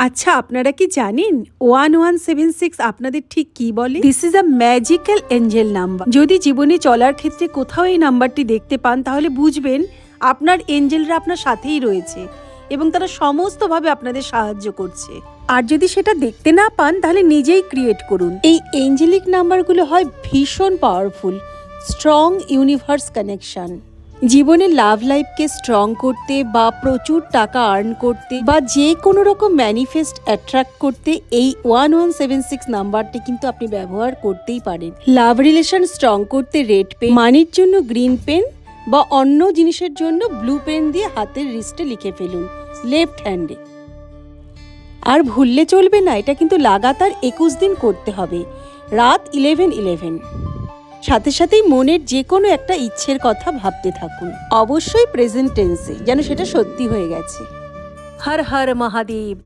আচ্ছা, আপনারা কি জানেন 1176 আপনাদের ঠিক কি বলে? This is a magical Angel number. যদি জীবনে চলার ক্ষেত্রে কোথাও এই নাম্বারটি দেখতে পান তাহলে বুঝবেন আপনার এঞ্জেলরা আপনার সাথেই রয়েছে এবং তারা সমস্তভাবে আপনাদের সাহায্য করছে। আর যদি সেটা দেখতে না পান তাহলে নিজেই ক্রিয়েট করুন। এই এঞ্জেলিক নাম্বারগুলো হয় ভীষণ পাওয়ারফুল, স্ট্রং ইউনিভার্স কানেকশন। জীবনে লাভ লাইফকে স্ট্রং করতে বা প্রচুর টাকা আর্ন করতে বা যে কোনো রকম ম্যানিফেস্ট অ্যাট্রাক্ট করতে এই 1176 নাম্বারটি কিন্তু আপনি ব্যবহার করতেই পারেন। লাভ রিলেশন স্ট্রং করতে রেড পেন, মানির জন্য গ্রিন পেন বা অন্য জিনিসের জন্য ব্লু পেন দিয়ে হাতের রিস্টে লিখে ফেলুন লেফট হ্যান্ডে। আর ভুললে চলবে না, এটা কিন্তু লাগাতার 21 দিন করতে হবে, রাত 11:11। সাথে সাথেই মনের যে কোনো একটা ইচ্ছের কথা ভাবতে থাকুন, অবশ্যই প্রেজেন্ট টেন্সে, যেন সেটা সত্যি হয়ে গেছে। হর হর মহাদেব।